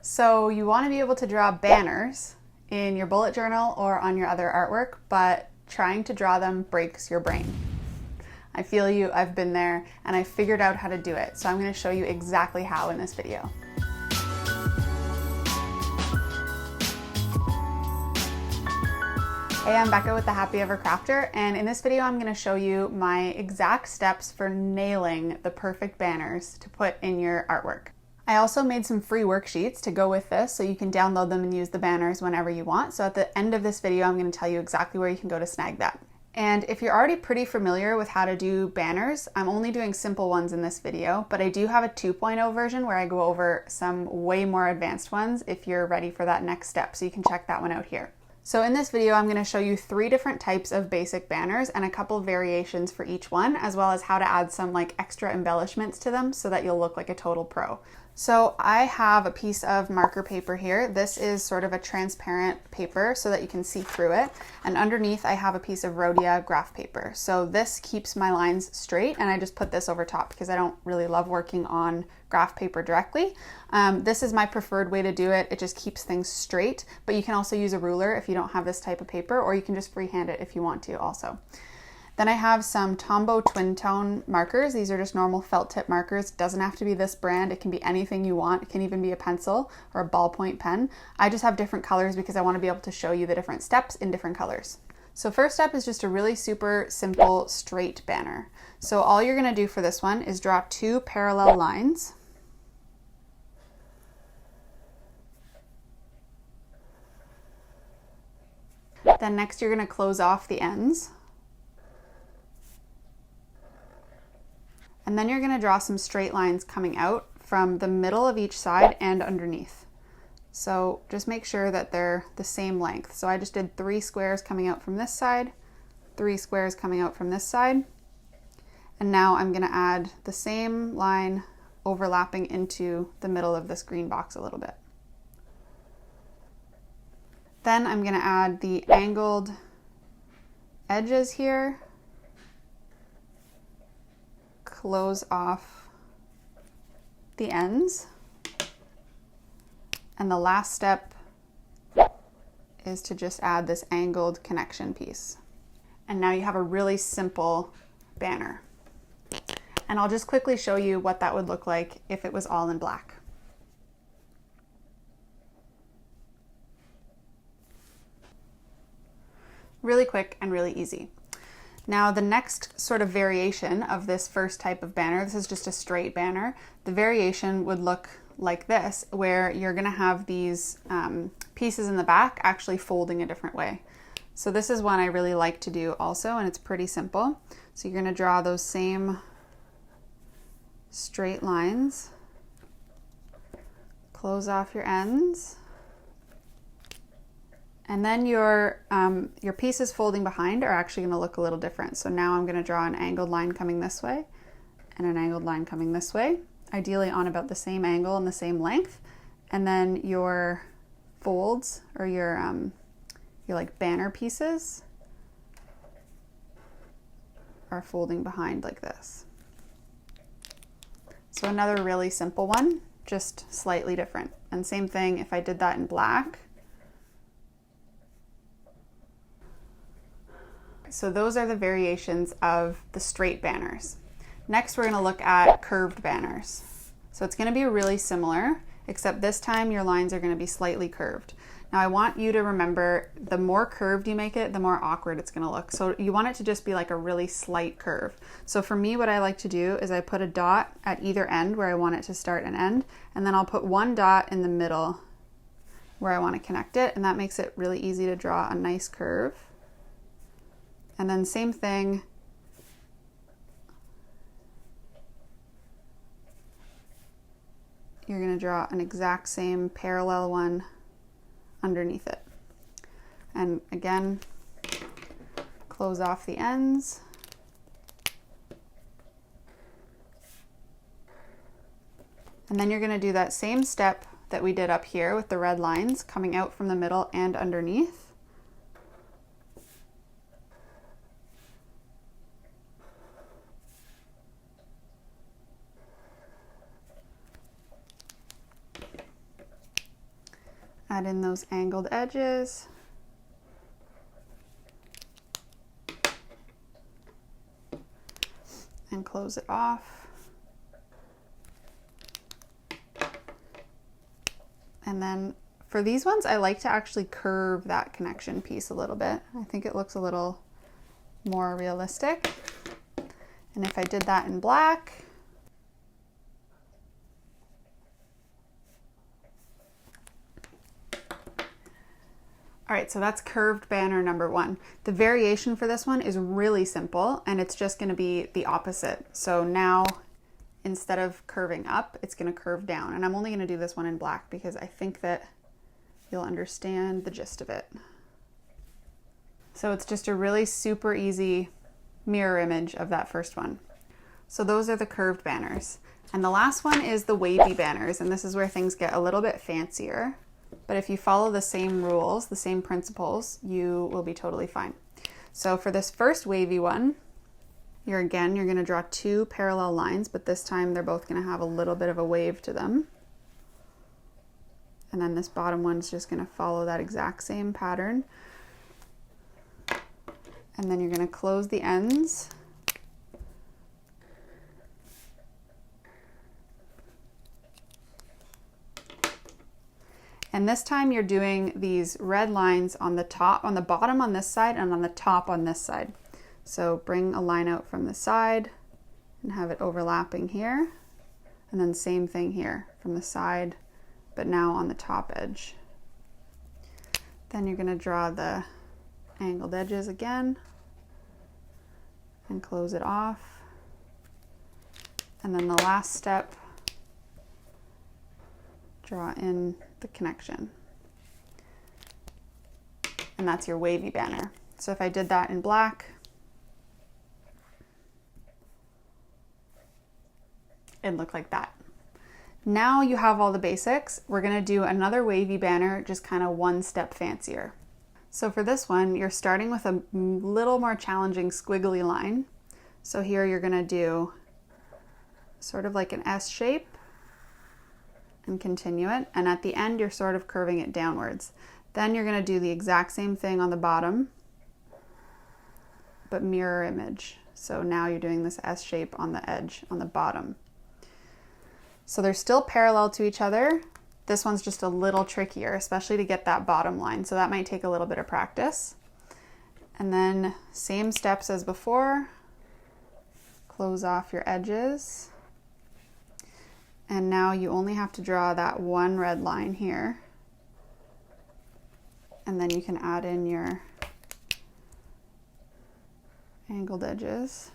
So you want to be able to draw banners in your bullet journal or on your other artwork, but trying to draw them breaks your brain. I feel you, I've been there, and I figured out how to do it. So I'm going to show you exactly how in this video. Hey, I'm Becca with the Happy Ever Crafter, and in this video I'm going to show you my exact steps for nailing the perfect banners to put in your artwork. I also made some free worksheets to go with this so you can download them and use the banners whenever you want. So at the end of this video I'm going to tell you exactly where you can go to snag that. And if you're already pretty familiar with how to do banners, I'm only doing simple ones in this video, but I do have a 2.0 version where I go over some way more advanced ones if you're ready for that next step. So you can check that one out here. So in this video, I'm going to show you 3 different types of basic banners and a couple variations for each one, as well as how to add some extra embellishments to them so that you'll look like a total pro. So I have a piece of marker paper here. This is sort of a transparent paper so that you can see through it. And underneath I have a piece of Rhodia graph paper. So this keeps my lines straight, and I just put this over top because I don't really love working on graph paper directly. This is my preferred way to do it. It just keeps things straight, but you can also use a ruler if you don't have this type of paper, or you can just freehand it if you want to also. Then I have some Tombow twin tone markers. These are just normal felt tip markers. It doesn't have to be this brand. It can be anything you want. It can even be a pencil or a ballpoint pen. I just have different colors because I want to be able to show you the different steps in different colors. So first step is just a really super simple straight banner. So all you're going to do for this one is draw 2 parallel lines. Then next you're going to close off the ends. And then you're going to draw some straight lines coming out from the middle of each side and underneath. So just make sure that they're the same length. So I just did 3 squares coming out from this side, 3 squares coming out from this side. And now I'm going to add the same line overlapping into the middle of this green box a little bit. Then I'm going to add the angled edges here. Close off the ends, and the last step is to just add this angled connection piece. And now you have a really simple banner. And I'll just quickly show you what that would look like if it was all in black. Really quick and really easy. Now the next sort of variation of this first type of banner, this is just a straight banner, the variation would look like this, where you're going to have these pieces in the back actually folding a different way. So this is one I really like to do also, and it's pretty simple. So you're going to draw those same straight lines, close off your ends, and then your pieces folding behind are actually going to look a little different. So now I'm going to draw an angled line coming this way and an angled line coming this way, ideally on about the same angle and the same length. And then your folds, or your banner pieces, are folding behind like this. So another really simple one, just slightly different. And same thing if I did that in black. So those are the variations of the straight banners. Next, we're going to look at curved banners. So it's going to be really similar, except this time your lines are going to be slightly curved. Now I want you to remember, the more curved you make it, the more awkward it's going to look. So you want it to just be like a really slight curve. So for me, what I like to do is I put a dot at either end where I want it to start and end, and then I'll put one dot in the middle where I want to connect it, and that makes it really easy to draw a nice curve. And then same thing, you're going to draw an exact same parallel one underneath it. And again, close off the ends. And then you're going to do that same step that we did up here with the red lines coming out from the middle and underneath. Add in those angled edges. And close it off. And then for these ones, I like to actually curve that connection piece a little bit. I think it looks a little more realistic. And if I did that in black, all right, so that's curved banner number 1. The variation for this one is really simple, and it's just going to be the opposite. So now, instead of curving up, it's going to curve down. And I'm only going to do this one in black because I think that you'll understand the gist of it. So it's just a really super easy mirror image of that first one. So those are the curved banners. And the last one is the wavy banners, and this is where things get a little bit fancier. But if you follow the same rules, the same principles, you will be totally fine. So for this first wavy one, you're going to draw 2 parallel lines, but this time they're both going to have a little bit of a wave to them. And then this bottom one's just going to follow that exact same pattern. And then you're going to close the ends. And this time you're doing these red lines on the top, on the bottom on this side, and on the top on this side. So bring a line out from the side and have it overlapping here. And then same thing here from the side, but now on the top edge. Then you're going to draw the angled edges again and close it off. And then the last step, draw in the connection. And that's your wavy banner. So if I did that in black, it'd look like that. Now you have all the basics. We're gonna do another wavy banner, just kind of one step fancier. So for this one, you're starting with a little more challenging squiggly line. So here you're gonna do sort of like an S shape and continue it. And at the end, you're sort of curving it downwards. Then you're gonna do the exact same thing on the bottom, but mirror image. So now you're doing this S shape on the edge, on the bottom. So they're still parallel to each other. This one's just a little trickier, especially to get that bottom line. So that might take a little bit of practice. And then same steps as before. Close off your edges. And now you only have to draw that one red line here. And then you can add in your angled edges.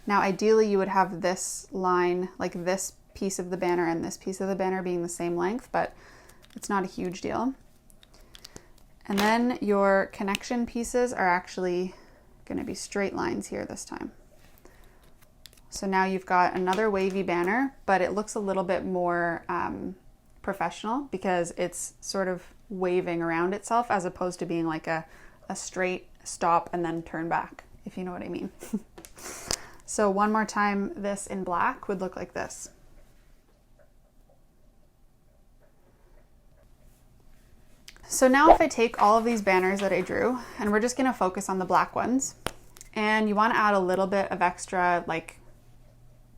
Now ideally you would have this line, like this piece of the banner and this piece of the banner being the same length, but it's not a huge deal. And then your connection pieces are actually going to be straight lines here this time. So now you've got another wavy banner, but it looks a little bit more professional because it's sort of waving around itself as opposed to being like a straight stop and then turn back, if you know what I mean. So one more time, this in black would look like this. So now if I take all of these banners that I drew, and we're just gonna focus on the black ones, and you wanna add a little bit of extra like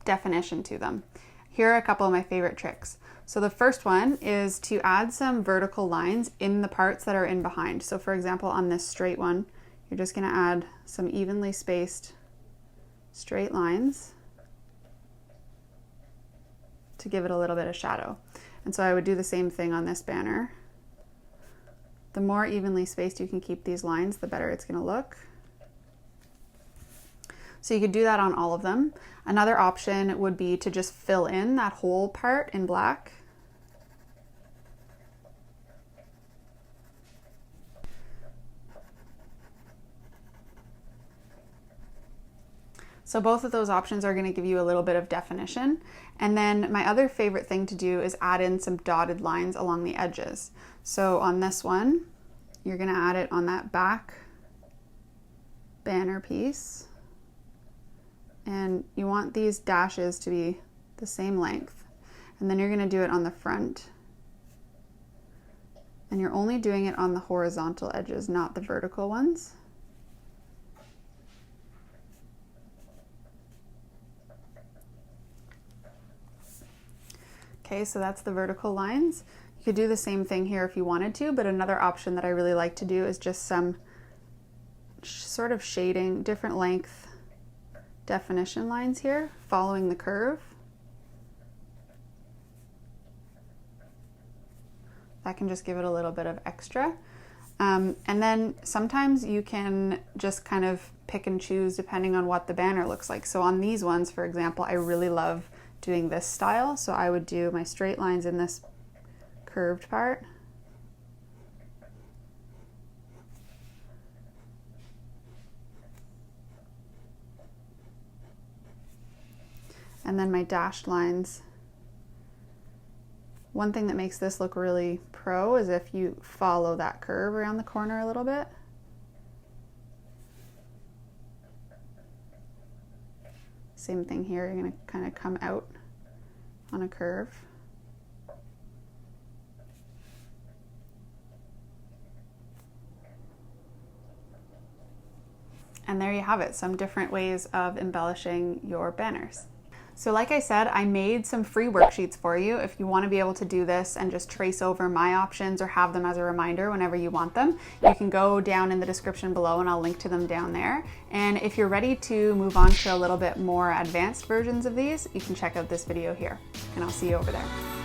definition to them. Here are a couple of my favorite tricks. So the first one is to add some vertical lines in the parts that are in behind. So for example, on this straight one, you're just gonna add some evenly spaced straight lines to give it a little bit of shadow. And so I would do the same thing on this banner. The more evenly spaced you can keep these lines, the better it's going to look. So you could do that on all of them. Another option would be to just fill in that whole part in black. So both of those options are going to give you a little bit of definition. And then my other favorite thing to do is add in some dotted lines along the edges. So on this one, you're going to add it on that back banner piece. And you want these dashes to be the same length. And then you're going to do it on the front. And you're only doing it on the horizontal edges, not the vertical ones. Okay, so that's the vertical lines. You could do the same thing here if you wanted to, but another option that I really like to do is just some sort of shading, different length definition lines here, following the curve. That can just give it a little bit of extra. And then sometimes you can just kind of pick and choose depending on what the banner looks like. So on these ones, for example, I really love doing this style. So I would do my straight lines in this curved part. And then my dashed lines. One thing that makes this look really pro is if you follow that curve around the corner a little bit. Same thing here, you're going to kind of come out on a curve. And there you have it, some different ways of embellishing your banners. So like I said, I made some free worksheets for you if you want to be able to do this and just trace over my options or have them as a reminder whenever you want them. You can go down in the description below and I'll link to them down there. And if you're ready to move on to a little bit more advanced versions of these, you can check out this video here, and I'll see you over there.